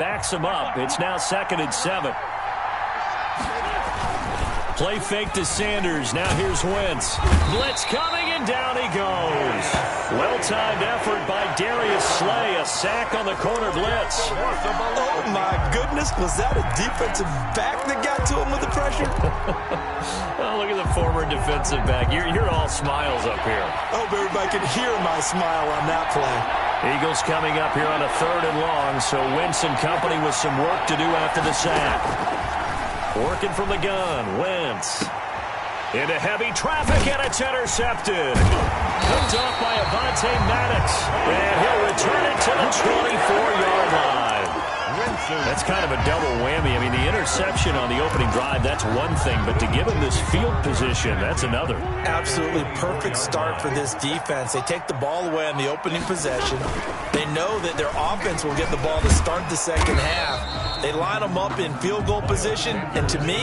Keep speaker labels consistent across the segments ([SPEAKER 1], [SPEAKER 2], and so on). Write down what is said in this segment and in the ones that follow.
[SPEAKER 1] Backs him up. It's now 2nd and 7. Play fake to Sanders. Now here's Wentz. Blitz coming, and down he goes. Well-timed effort by Darius Slay. A sack on the corner blitz.
[SPEAKER 2] Oh, my goodness. Was that a defensive back that got to him with the pressure?
[SPEAKER 1] Oh, look at the former defensive back. You're all smiles up here.
[SPEAKER 2] I hope everybody can hear my smile on that play.
[SPEAKER 1] Eagles coming up here on a 3rd and long, so Wentz and company with some work to do after the sack. Working from the gun, Wentz. Into heavy traffic, and it's intercepted. Picked off by Avonte Maddox. And he'll return it to the 24-yard line. That's kind of a double whammy. I mean, the interception on the opening drive, that's one thing. But to give him this field position, that's another.
[SPEAKER 2] Absolutely perfect start for this defense. They take the ball away on the opening possession. They know that their offense will get the ball to start the second half. They line them up in field goal position, and to me,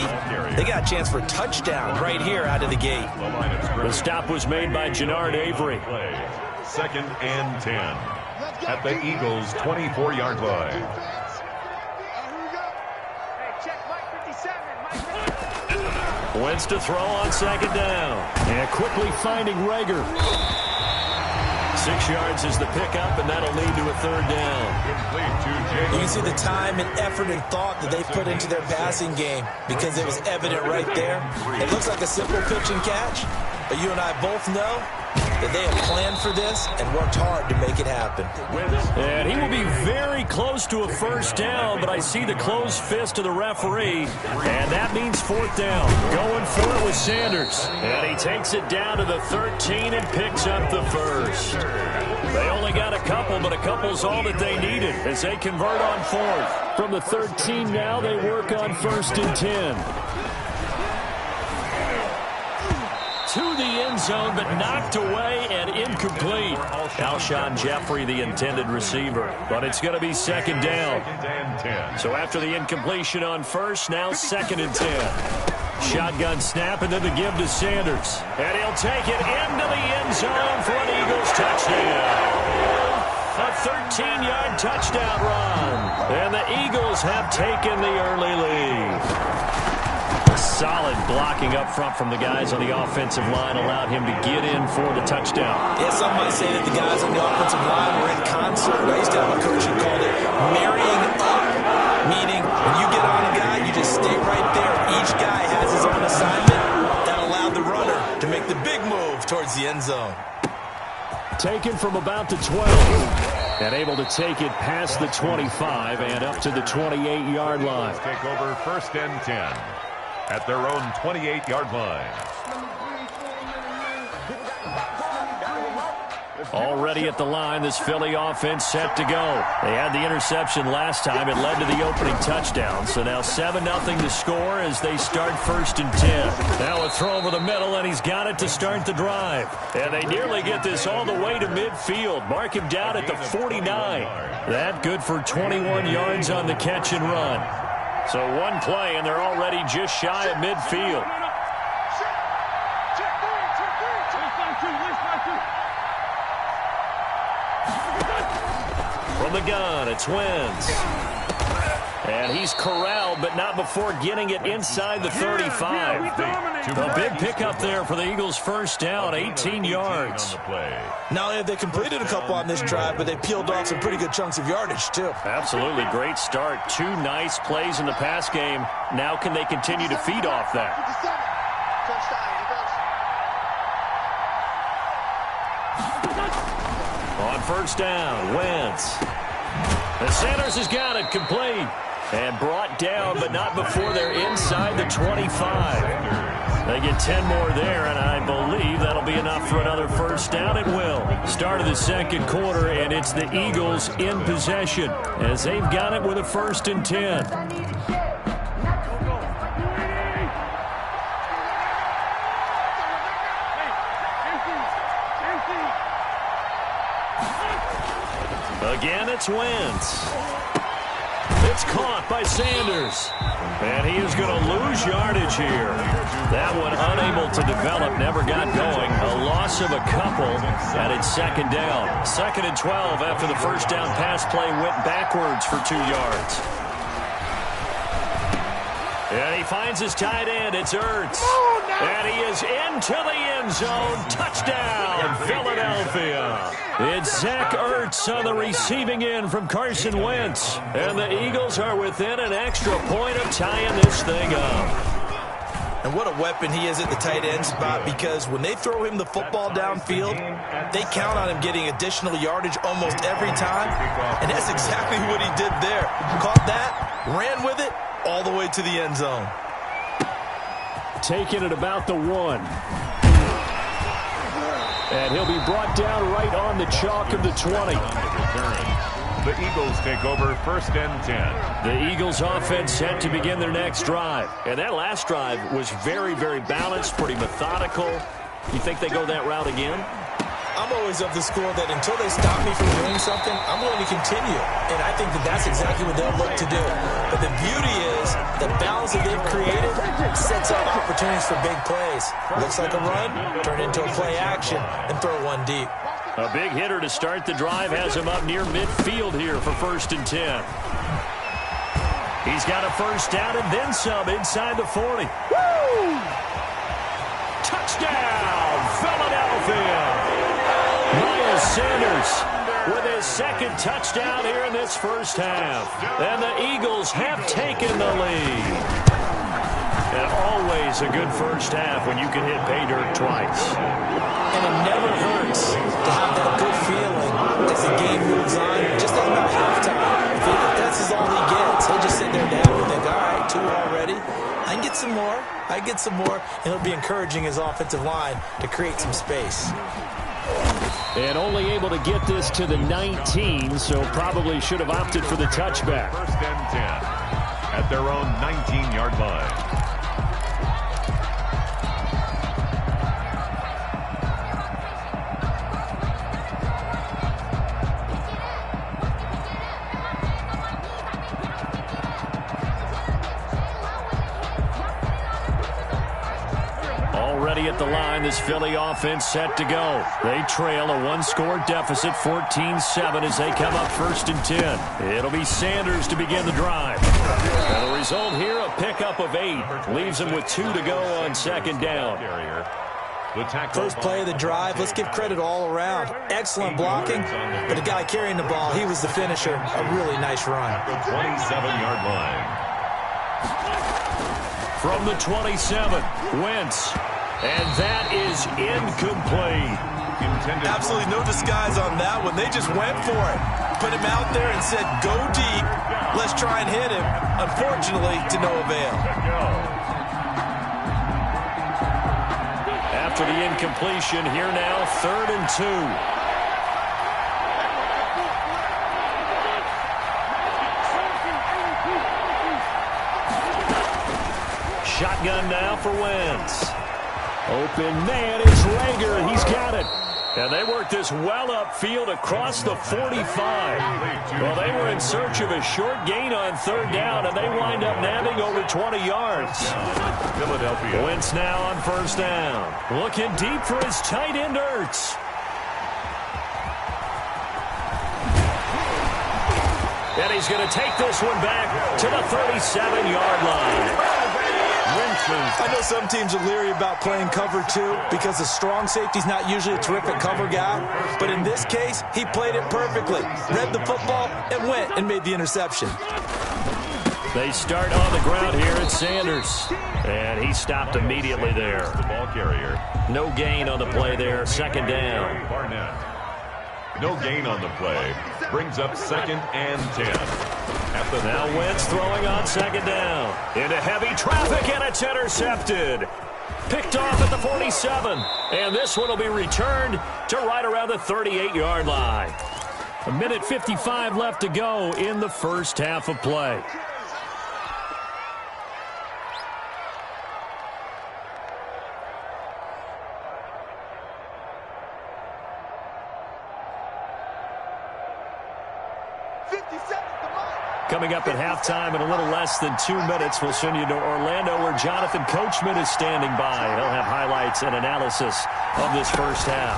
[SPEAKER 2] they got a chance for a touchdown right here out of the gate.
[SPEAKER 1] The stop was made by Jannard Avery.
[SPEAKER 3] 2nd and 10 at the Eagles' 24-yard line.
[SPEAKER 1] Wentz to throw on 2nd down. And quickly finding Rager. 6 yards is the pickup, and that'll lead to a 3rd down.
[SPEAKER 2] You can see the time and effort and thought that they put into their passing game because it was evident right there. It looks like a simple pitch and catch, but you and I both know that they have planned for this and worked hard to make it happen.
[SPEAKER 1] And he will be very close to a 1st down, but I see the closed fist of the referee, and that means 4th down. Going for it with Sanders. And he takes it down to the 13 and picks up the 1st. They only got a couple, but a couple's all that they needed as they convert on 4th. From the 13 now, they work on 1st and 10. To the end zone, but knocked away and incomplete. Alshon Jeffrey, the intended receiver. But it's going to be 2nd down. So after the incompletion on 1st, now 2nd and 10. Shotgun snap, and then the give to Sanders. And he'll take it into the end zone for an Eagles touchdown. A 13-yard touchdown run. And the Eagles have taken the early lead. Solid blocking up front from the guys on the offensive line allowed him to get in for the touchdown.
[SPEAKER 2] Yeah, some might say that the guys on the offensive line were in concert. I used to have a coach who called it marrying up, meaning when you get on a guy, you just stay right there. Each guy has his own assignment. That allowed the runner to make the big move towards the end zone.
[SPEAKER 1] Taken from about the 12 and able to take it past the 25 and up to the 28-yard line.
[SPEAKER 3] Take over 1st and 10 at their own 28-yard line.
[SPEAKER 1] Already at the line, this Philly offense set to go. They had the interception last time. It led to the opening touchdown. So now 7-0 to score as they start 1st and 10. Now a throw over the middle, and he's got it to start the drive. And they nearly get this all the way to midfield. Mark him down at the 49. That good for 21 yards on the catch and run. So one play, and they're already just shy of midfield. From the gun, it's Wentz. And he's corralled, but not before getting it inside the 35. A big pickup there for the Eagles' 1st down, 18 yards.
[SPEAKER 2] Not only have they completed a couple on this drive, but they peeled off some pretty good chunks of yardage, too.
[SPEAKER 1] Absolutely great start. 2 nice plays in the pass game. Now can they continue to feed off that? On 1st down, Wentz. The Sanders has got it complete. And brought down, but not before they're inside the 25. They get 10 more there, and I believe that'll be enough for another 1st down. It will. Start of the 2nd quarter, and it's the Eagles in possession as they've got it with a 1st and 10. Again, it's Wentz. It's caught by Sanders. And he is going to lose yardage here. That one unable to develop, never got going. A loss of a couple, and it's second down. 2nd and 12 after the first down pass play went backwards for 2 yards. And he finds his tight end. It's Ertz. And he is into the end zone. Touchdown, Philadelphia. It's Zach Ertz on the receiving end from Carson Wentz. And the Eagles are within an extra point of tying this thing up.
[SPEAKER 2] And what a weapon he is at the tight end spot, because when they throw him the football downfield, they count on him getting additional yardage almost every time. And that's exactly what he did there. Caught that, ran with it, all the way to the end zone.
[SPEAKER 1] Taking it about the 1. And he'll be brought down right on the chalk of the 20.
[SPEAKER 3] The Eagles take over 1st and 10.
[SPEAKER 1] The Eagles offense set to begin their next drive. And that last drive was very, very balanced, pretty methodical. You think they go that route again?
[SPEAKER 2] I'm always of the school that until they stop me from doing something, I'm going to continue. And I think that that's exactly what they'll look to do. But the beauty is the balance that they've created sets up opportunities for big plays. Looks like a run, turn into a play action, and throw one deep.
[SPEAKER 1] A big hitter to start the drive has him up near midfield here for 1st and 10. He's got a first down and then some inside the 40. Woo! Touchdown, Philadelphia! Miles Sanders with his 2nd touchdown here in this first half. And the Eagles have taken the lead. And always a good first half when you can hit pay dirt twice.
[SPEAKER 2] And it never hurts to have that good feeling as the game moves on. Just think about halftime. If that's all he gets, he'll just sit there down and think, all right, 2 already. I can get some more. I get some more. And he'll be encouraging his offensive line to create some space.
[SPEAKER 1] And only able to get this to the 19, so probably should have opted for the touchback.
[SPEAKER 3] 1st and 10 at their own 19-yard line.
[SPEAKER 1] At the line, this Philly offense set to go. They trail a 1-score deficit, 14-7 as they come up 1st and 10. It'll be Sanders to begin the drive. And the result here, a pickup of 8. Leaves them with 2 to go on 2nd down.
[SPEAKER 2] First play of the drive, let's give credit all around. Excellent blocking, but the guy carrying the ball, he was the finisher. A really nice run.
[SPEAKER 3] 27-yard line.
[SPEAKER 1] From the 27, Wentz. And that is incomplete.
[SPEAKER 2] Absolutely no disguise on that one. They just went for it. Put him out there and said, go deep. Let's try and hit him. Unfortunately, to no avail.
[SPEAKER 1] After the incompletion, here now, 3rd and 2. Shotgun now for Wentz. Open man is Rager. He's got it. And they worked this well upfield across the 45. Well, they were in search of a short gain on 3rd down, and they wind up nabbing over 20 yards.
[SPEAKER 3] Philadelphia.
[SPEAKER 1] Wentz now on 1st down. Looking deep for his tight end, Ertz. And he's going to take this one back to the 37-yard line.
[SPEAKER 2] I know some teams are leery about playing cover 2 because the strong safety's not usually a terrific cover guy. But in this case, he played it perfectly. Read the football and went and made the interception.
[SPEAKER 1] They start on the ground here at Sanders. And he stopped immediately there.
[SPEAKER 3] The ball carrier.
[SPEAKER 1] No gain on the play there. 2nd down.
[SPEAKER 3] Barnett. No gain on the play. Brings up 2nd and 10.
[SPEAKER 1] Now Wentz throwing on 2nd down. Into heavy traffic, and it's intercepted. Picked off at the 47. And this one will be returned to right around the 38-yard line. 1:55 left to go in the first half of play. Coming up at halftime in a little less than 2 minutes, we'll send you to Orlando where Jonathan Coachman is standing by. He'll have highlights and analysis of this first half.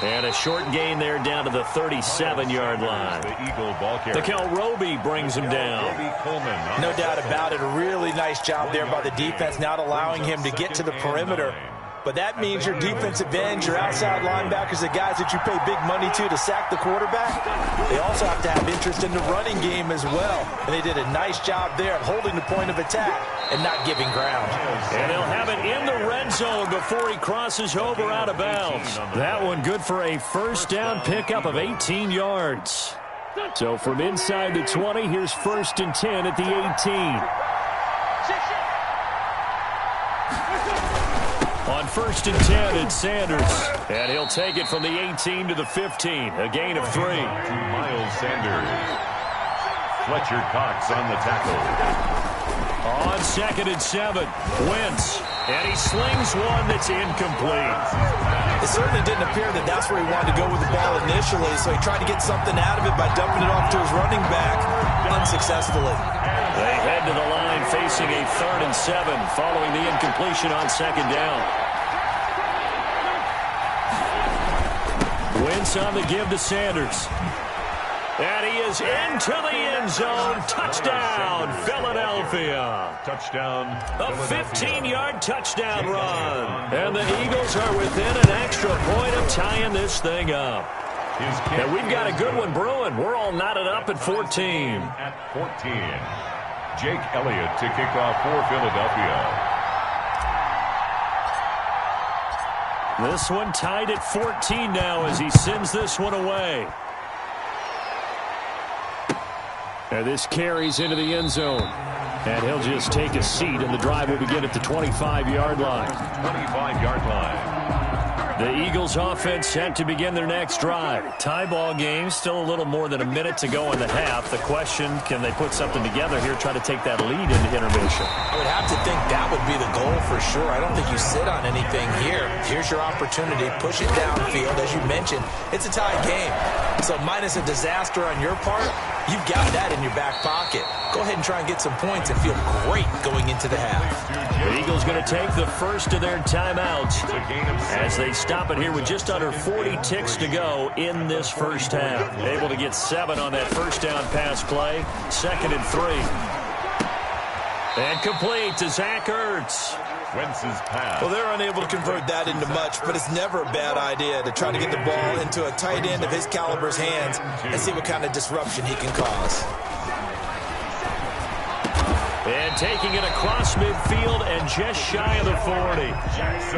[SPEAKER 1] And a short gain there down to the 37-yard line. Mikel Roby brings him down.
[SPEAKER 2] No doubt about it. A really nice job there by the defense, not allowing him to get to the perimeter. But that means your defensive ends, your outside linebackers, the guys that you pay big money to sack the quarterback, they also have to have interest in the running game as well. And they did a nice job there of holding the point of attack and not giving ground.
[SPEAKER 1] And he'll have it in the red zone before he crosses over out of bounds. That one good for a first down pickup of 18 yards. So from inside the 20, here's 1st and 10 at the 18. On 1st and 10, it's Sanders. And he'll take it from the 18 to the 15. A gain of 3.
[SPEAKER 3] Miles Sanders. Fletcher Cox on the tackle.
[SPEAKER 1] On 2nd and 7, Wentz. And he slings one that's incomplete.
[SPEAKER 2] It certainly didn't appear that that's where he wanted to go with the ball initially, so he tried to get something out of it by dumping it off to his running back unsuccessfully.
[SPEAKER 1] They head to the line facing a 3rd and 7 following the incompletion on 2nd down. Wentz on the give to Sanders. And he is into the end zone. Touchdown, Philadelphia.
[SPEAKER 3] Touchdown.
[SPEAKER 1] A 15-yard touchdown run. And the Eagles are within an extra point of tying this thing up. And we've got a good one brewing. We're all knotted up at 14.
[SPEAKER 3] At 14. Jake Elliott to kick off for Philadelphia.
[SPEAKER 1] This one tied at 14 now as he sends this one away. And this carries into the end zone. And he'll just take a seat, and the drive will begin at the 25-yard line.
[SPEAKER 3] 25-yard line.
[SPEAKER 1] The Eagles offense set to begin their next drive. Tie ball game, still a little more than a minute to go in the half. The question, can they put something together here, try to take that lead into intermission?
[SPEAKER 2] I would have to think that would be the goal for sure. I don't think you sit on anything here. Here's your opportunity. Push it downfield. As you mentioned, it's a tie game. So minus a disaster on your part, you've got that in your back pocket. Go ahead and try and get some points and feel great going into the half.
[SPEAKER 1] The Eagles going to take the first of their timeouts as they stop it here with just under 40 ticks to go in this first half. Able to get 7 on that first down pass play. 2nd and 3. And complete to Zach Ertz.
[SPEAKER 3] Wentz's pass.
[SPEAKER 2] Well, they're unable to convert that into much, but it's never a bad idea to try to get the ball into a tight end of his caliber's hands and see what kind of disruption he can cause.
[SPEAKER 1] And taking it across midfield and just shy of the 40.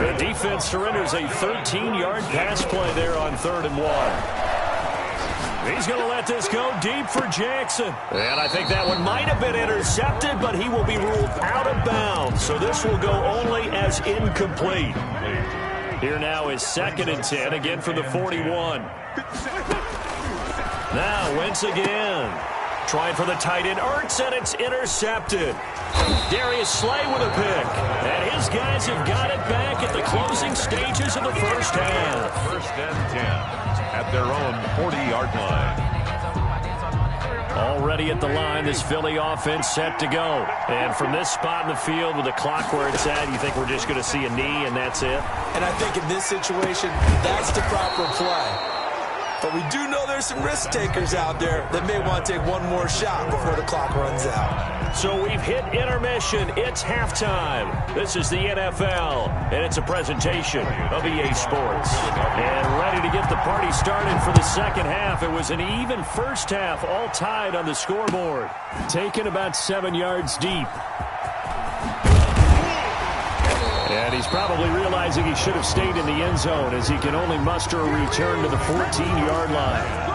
[SPEAKER 1] The defense surrenders a 13-yard pass play there on 3rd and 1. He's going to let this go deep for Jackson. And I think that one might have been intercepted, but he will be ruled out of bounds. So this will go only as incomplete. Here now is 2nd and 10, again from the 41. Now Wentz again. Trying for the tight end, Ertz, and it's intercepted. Darius Slay with a pick. And his guys have got it back at the closing stages of the first half.
[SPEAKER 3] 1st and 10 at their own 40-yard line.
[SPEAKER 1] Already at the line, this Philly offense set to go. And from this spot in the field with the clock where it's at, you think we're just going to see a knee and that's it?
[SPEAKER 2] And I think in this situation, that's the proper play. But we do know there's some risk takers out there that may want to take one more shot before the clock runs out.
[SPEAKER 1] So we've hit intermission. It's halftime. This is the NFL, and it's a presentation of EA Sports. And ready to get the party started for the second half. It was an even first half, all tied on the scoreboard. Taken about 7 yards deep. And he's probably realizing he should have stayed in the end zone as he can only muster a return to the 14-yard line.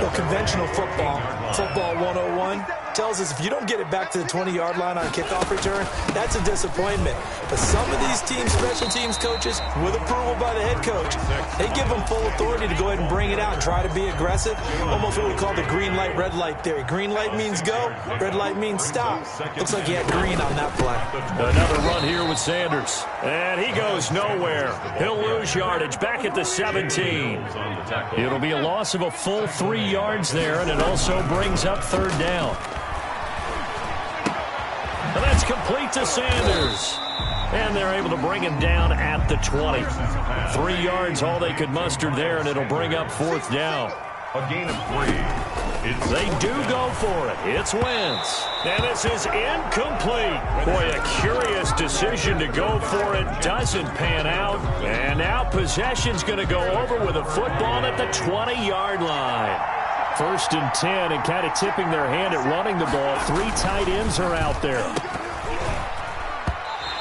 [SPEAKER 2] Well, conventional football 101, tells us if you don't get it back to the 20-yard line on a kickoff return, that's a disappointment. But some of these teams, special teams coaches, with approval by the head coach, they give them full authority to go ahead and bring it out and try to be aggressive. Almost what we call the green light, red light theory. Green light means go, red light means stop. Looks like he had green on that play.
[SPEAKER 1] Another run here with Sanders. And he goes nowhere. He'll lose yardage back at the 17. It'll be a loss of a full 3 yards there, and it also brings up third down. And that's complete to Sanders. And they're able to bring him down at the 20. 3 yards, all they could muster there, and it'll bring up fourth down.
[SPEAKER 3] A gain of 3.
[SPEAKER 1] They do go for it. It's Wentz. And this is incomplete. Boy, a curious decision to go for it. Doesn't pan out. And now possession's going to go over with a football at the 20-yard line. 1st and 10, and kind of tipping their hand at running the ball. 3 tight ends are out there.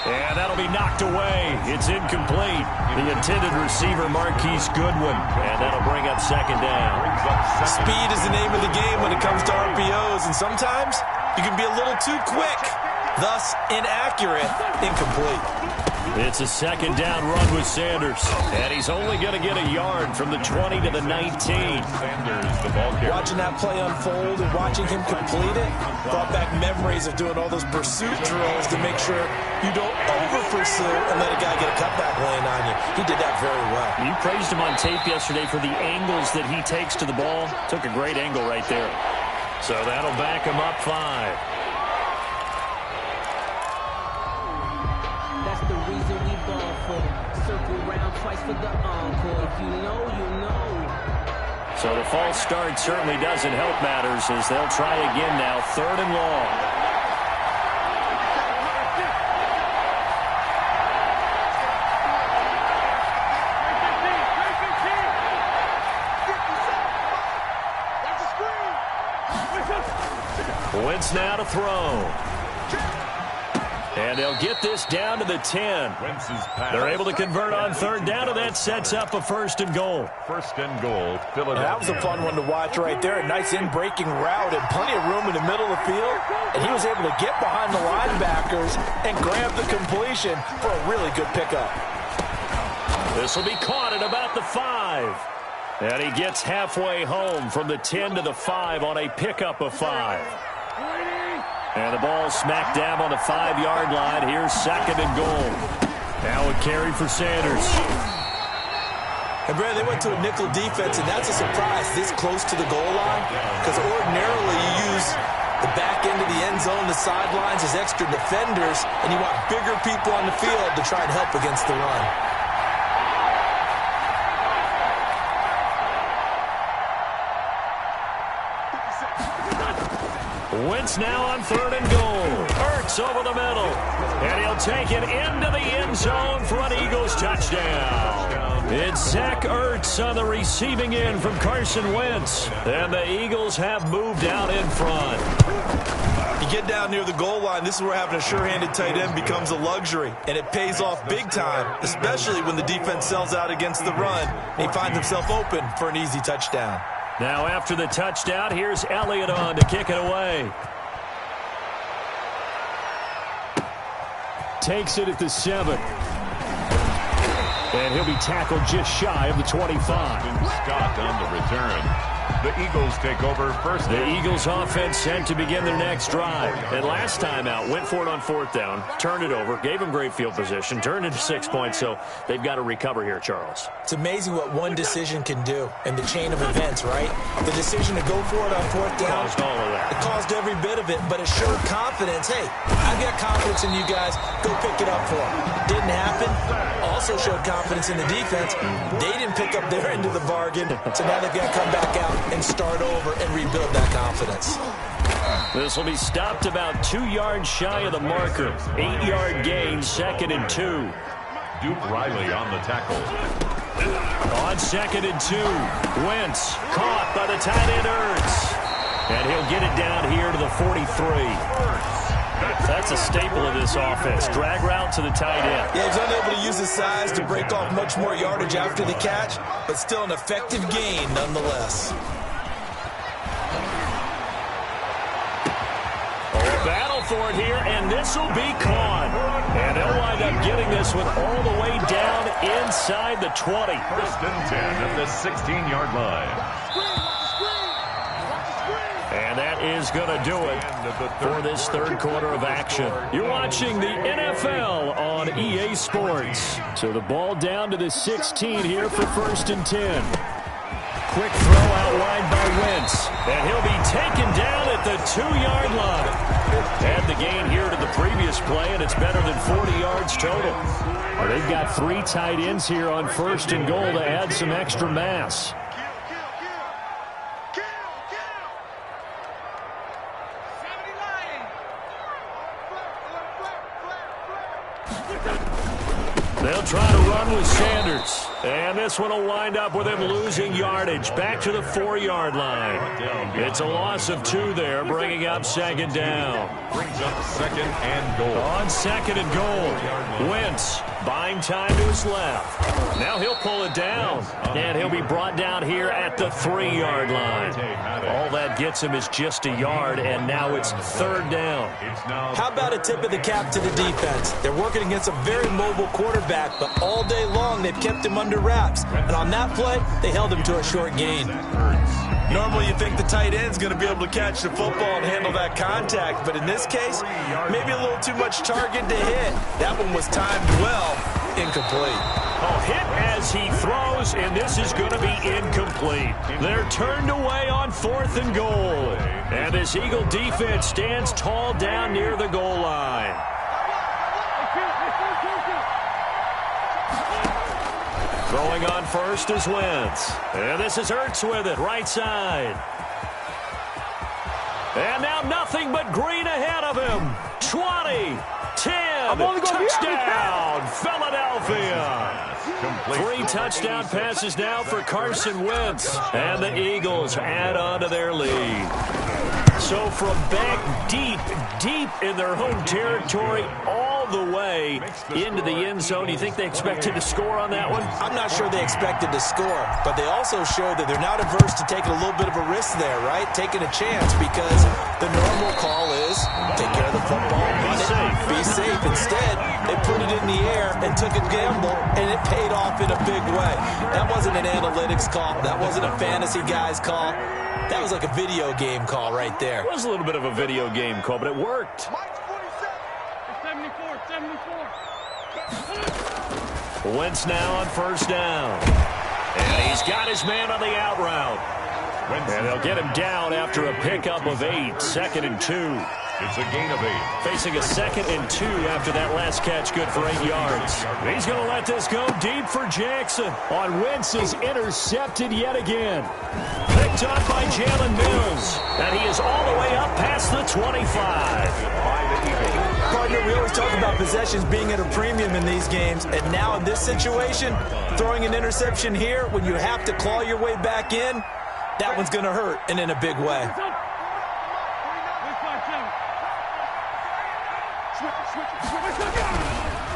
[SPEAKER 1] And that'll be knocked away. It's incomplete. The intended receiver, Marquise Goodwin. And that'll bring up second down.
[SPEAKER 2] Speed is the name of the game when it comes to RPOs, and sometimes you can be a little too quick. Thus, inaccurate, incomplete.
[SPEAKER 1] It's a second down run with Sanders. And he's only going to get a yard from the 20 to the 19.
[SPEAKER 3] Sanders, the ball carrier.
[SPEAKER 2] Watching that play unfold and watching him complete it brought back memories of doing all those pursuit drills to make sure you don't over-pursue and let a guy get a cutback lane on you. He did that very well.
[SPEAKER 1] You praised him on tape yesterday for the angles that he takes to the ball. Took a great angle right there. So that'll back him up 5.
[SPEAKER 4] For the encore. If you know, you know.
[SPEAKER 1] So the false start certainly doesn't help matters as they'll try again now. 3rd and long. Wentz now to throw. And they'll get this down to the 10. They're able to convert on 3rd down, and that sets up a 1st and goal.
[SPEAKER 3] 1st and goal, Philadelphia.
[SPEAKER 2] That was a fun one to watch right there. A nice in-breaking route and plenty of room in the middle of the field. And he was able to get behind the linebackers and grab the completion for a really good pickup.
[SPEAKER 1] This will be caught at about the 5. And he gets halfway home from the 10 to the 5 on a pickup of 5. And the ball smacked down on the 5-yard line. Here's 2nd and goal. Now a carry for Sanders.
[SPEAKER 2] And, Brad, they went to a nickel defense, and that's a surprise this close to the goal line. Because ordinarily you use the back end of the end zone, the sidelines as extra defenders, and you want bigger people on the field to try and help against the run.
[SPEAKER 1] Wentz now on 3rd and goal. Ertz over the middle. And he'll take it into the end zone for an Eagles touchdown. It's Zach Ertz on the receiving end from Carson Wentz. And the Eagles have moved out in front.
[SPEAKER 2] You get down near the goal line, this is where having a sure-handed tight end becomes a luxury. And it pays off big time, especially when the defense sells out against the run. And he finds himself open for an easy touchdown.
[SPEAKER 1] Now after the touchdown, here's Elliott on to kick it away. Takes it at the 7. And he'll be tackled just shy of the 25.
[SPEAKER 3] Scott on the return. The Eagles take over first.
[SPEAKER 1] The Eagles offense set to begin their next drive. And last time out, went for it on 4th down, turned it over, gave them great field position, turned it to 6 points, so they've got to recover here, Charles.
[SPEAKER 2] It's amazing what one decision can do in the chain of events, right? The decision to go for it on 4th down.
[SPEAKER 1] Caused all of that.
[SPEAKER 2] It caused every bit of it, but it showed confidence. Hey, I've got confidence in you guys. Go pick it up for them. Didn't happen. Also showed confidence in the defense. They didn't pick up their end of the bargain, so now they've got to come back out and start over and rebuild that confidence.
[SPEAKER 1] This will be stopped about 2 yards shy of the marker. 8-yard gain, 2nd and 2.
[SPEAKER 3] Duke Riley on the tackle.
[SPEAKER 1] On 2nd and 2, Wentz caught by the tight end Ertz. And he'll get it down here to the 43. That's a staple of this offense. Drag route to the tight end.
[SPEAKER 2] Yeah, he's unable to use his size to break off much more yardage after the catch, but still an effective gain nonetheless.
[SPEAKER 1] Battle for it here, and this will be caught. And they'll wind up getting this one all the way down inside the 20.
[SPEAKER 3] 1st and 10 at the 16-yard line.
[SPEAKER 1] And that is going to do it for this third quarter of action. You're watching the NFL on EA Sports. So the ball down to the 16 here for 1st and 10. Quick throw out wide by Wentz. And he'll be taken down at the 2-yard line. Had the gain here to the previous play, and it's better than 40 yards total. Well, they've got 3 tight ends here on 1st and goal to add some extra mass. They'll try to run with Sanders. And this one will wind up with him losing yardage back to the 4-yard line. It's a loss of 2 there, bringing up 2nd down.
[SPEAKER 3] Brings up 2nd and goal.
[SPEAKER 1] On 2nd and goal, Wentz buying time to his left. Now he'll pull it down, and he'll be brought down here at the 3-yard line. All that gets him is just a yard, and now it's 3rd down.
[SPEAKER 2] How about a tip of the cap to the defense? They're working against a very mobile quarterback, but all day long they've kept him under wraps. And on that play, they held him to a short gain. Normally you think the tight end's going to be able to catch the football and handle that contact, but in this case, maybe a little too much target to hit. That one was timed well, incomplete.
[SPEAKER 1] Oh, hit as he throws, and this is going to be incomplete. They're turned away on 4th and goal. And this Eagle defense stands tall down near the goal line. Throwing on first is Wentz. And this is Ertz with it, right side. And now nothing but green ahead of him. 20, 10, touchdown, Philadelphia. 3 touchdown passes now for Carson Wentz. And the Eagles add on to their lead. So from back deep in their home territory, all the way into the end zone, you think they expected to score on that one?
[SPEAKER 2] I'm not sure they expected to score, but they also showed that they're not averse to taking a little bit of a risk there, right? Taking a chance, because the normal call is take care of the football, run it, be safe. Instead, they put it in the air and took a gamble, and it paid off in a big way. That wasn't an analytics call. That wasn't a fantasy guy's call. That was like a video game call right there.
[SPEAKER 1] It was a little bit of a video game call, but it worked.
[SPEAKER 4] 74.
[SPEAKER 1] Wentz now on 1st down. And he's got his man on the out route. And they'll get him down after a pickup of 8, 2nd and 2.
[SPEAKER 3] It's a gain of 8.
[SPEAKER 1] Facing a 2nd and 2 after that last catch, good for 8 yards. He's going to let this go deep for Jackson. On Wentz is intercepted yet again. Picked up by Jalen Mills. And he is all the way up past the 25.
[SPEAKER 2] Partner, we always talk about possessions being at a premium in these games, and now in this situation, throwing an interception here when you have to claw your way back in, that one's going to hurt, and in a big way.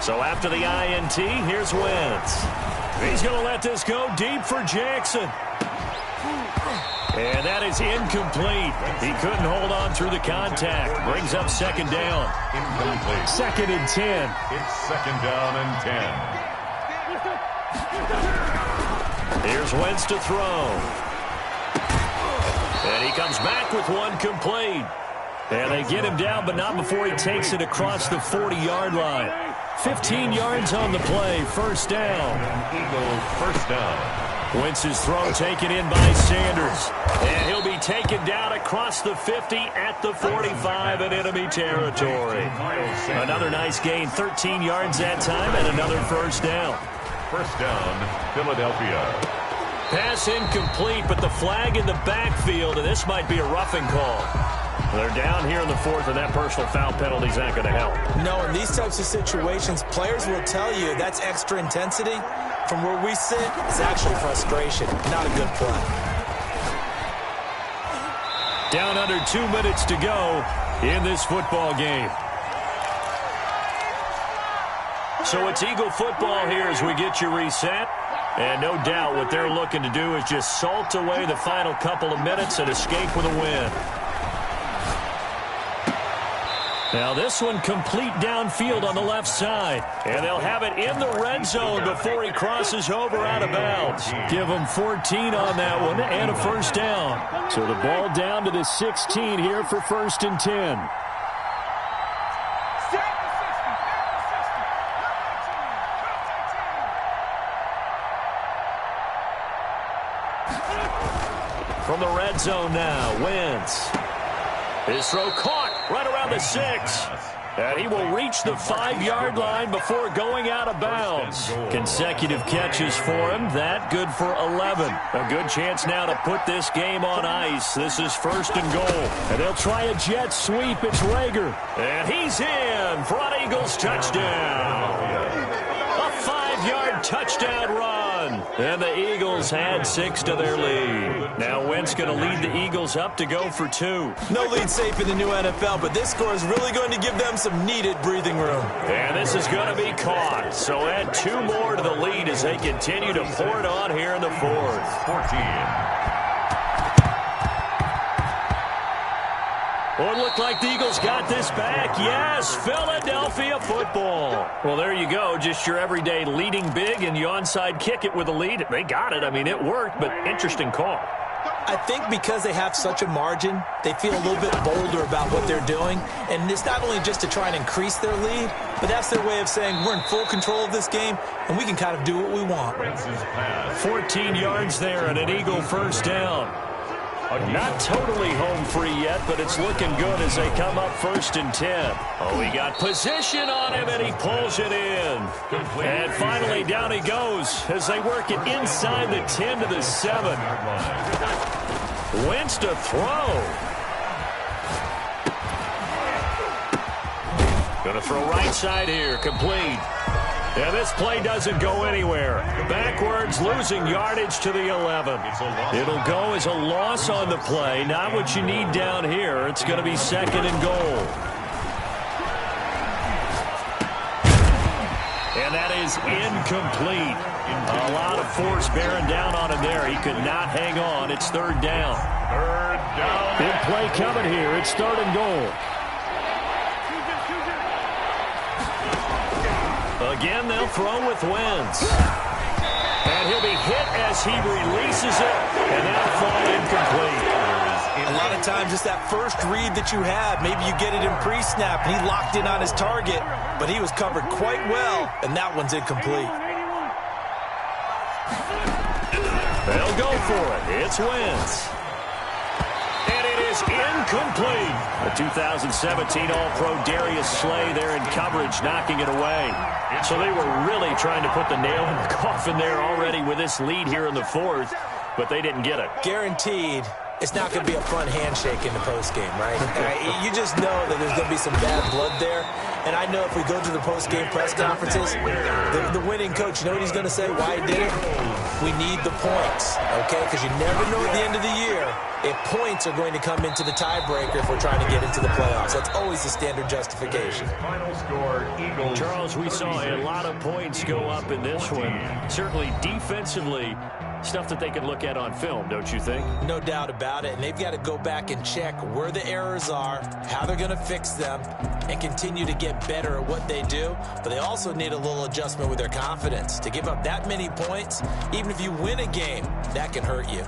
[SPEAKER 1] So after the INT, here's Wentz. He's going to let this go deep for Jackson. And that is incomplete. He couldn't hold on through the contact. Brings up 2nd down.
[SPEAKER 3] Incomplete.
[SPEAKER 1] 2nd and 10.
[SPEAKER 3] It's 2nd down and 10.
[SPEAKER 1] Here's Wentz to throw. And he comes back with one complete. And they get him down, but not before he takes it across the 40-yard line. 15 yards on the play, 1st down.
[SPEAKER 3] Eagles 1st down.
[SPEAKER 1] Wentz's throw taken in by Sanders. And he'll be taken down across the 50 at the 45 in enemy territory. Another nice gain, 13 yards that time, and another 1st down.
[SPEAKER 3] 1st down, Philadelphia.
[SPEAKER 1] Pass incomplete, but the flag in the backfield, and this might be a roughing call. They're down here in the 4th, and that personal foul penalty's not going to help.
[SPEAKER 2] No, in these types of situations, players will tell you that's extra intensity. From where we sit, it's actually frustration, not a good play.
[SPEAKER 1] Down under 2 minutes to go in this football game. So it's Eagle football here as we get you reset. And no doubt what they're looking to do is just salt away the final couple of minutes and escape with a win. Now this one complete downfield on the left side. And they'll have it in the red zone before he crosses over out of bounds. Give him 14 on that one and a first down. So the ball down to the 16 here for 1st and 10. From the red zone now, Wentz. His throw caught right around the 6. And he will reach the 5-yard line before going out of bounds. Consecutive catches for him. That good for 11. A good chance now to put this game on ice. This is 1st and goal. And they'll try a jet sweep. It's Rager. And he's in for an Eagles touchdown. A 5-yard touchdown run. And the Eagles had 6 to their lead. Now Wentz going to lead the Eagles up to go for 2.
[SPEAKER 2] No lead safe in the new NFL, but this score is really going to give them some needed breathing room.
[SPEAKER 1] And this is going to be caught. So add 2 more to the lead as they continue to pour it on here in the 4th.
[SPEAKER 3] 14.
[SPEAKER 1] Well, it looked like the Eagles got this back. Yes, Philadelphia football. Well, there you go. Just your everyday leading big, and you onside kick it with a lead. They got it. I mean, it worked, but interesting call.
[SPEAKER 2] I think because they have such a margin, they feel a little bit bolder about what they're doing. And it's not only just to try and increase their lead, but that's their way of saying we're in full control of this game, and we can kind of do what we want.
[SPEAKER 1] 14 yards there and an Eagle first down. Not totally home free yet, but it's looking good as they come up 1st and 10. Oh, he got position on him, and he pulls it in. And finally, down he goes as they work it inside the 10 to the 7. Wentz to throw. Going to throw right side here, complete. And this play doesn't go anywhere. Backwards, losing yardage to the 11. It'll go as a loss on the play. Not what you need down here. It's going to be 2nd and goal. And that is incomplete. A lot of force bearing down on him there. He could not hang on. It's 3rd down. Big play coming here. It's 3rd and goal. Again, they'll throw with Wentz. And he'll be hit as he releases it, and that'll fall incomplete.
[SPEAKER 2] A lot of times, it's that first read that you have. Maybe you get it in pre-snap, and he locked in on his target, but he was covered quite well, and that one's incomplete.
[SPEAKER 1] They'll go for it. It's Wentz. And it is incomplete. The 2017 All-Pro Darius Slay there in coverage, knocking it away. So they were really trying to put the nail in the coffin there already with this lead here in the 4th, but they didn't get it.
[SPEAKER 2] Guaranteed, it's not going to be a fun handshake in the postgame, right? You just know that there's going to be some bad blood there. And I know if we go to the postgame press conferences, the winning coach, you know what he's going to say, why he did it? We need the points, okay? Because you never know at the end of the year if points are going to come into the tiebreaker if we're trying to get into the playoffs. That's always the standard justification.
[SPEAKER 3] Final score, Eagles.
[SPEAKER 1] Charles, we saw a lot of points go up in this one. Certainly defensively, stuff that they can look at on film, don't you think?
[SPEAKER 2] No doubt about it. And they've got to go back and check where the errors are, how they're going to fix them, and continue to get better at what they do. But they also need a little adjustment with their confidence. To give up that many points, even if you win a game, that can hurt you.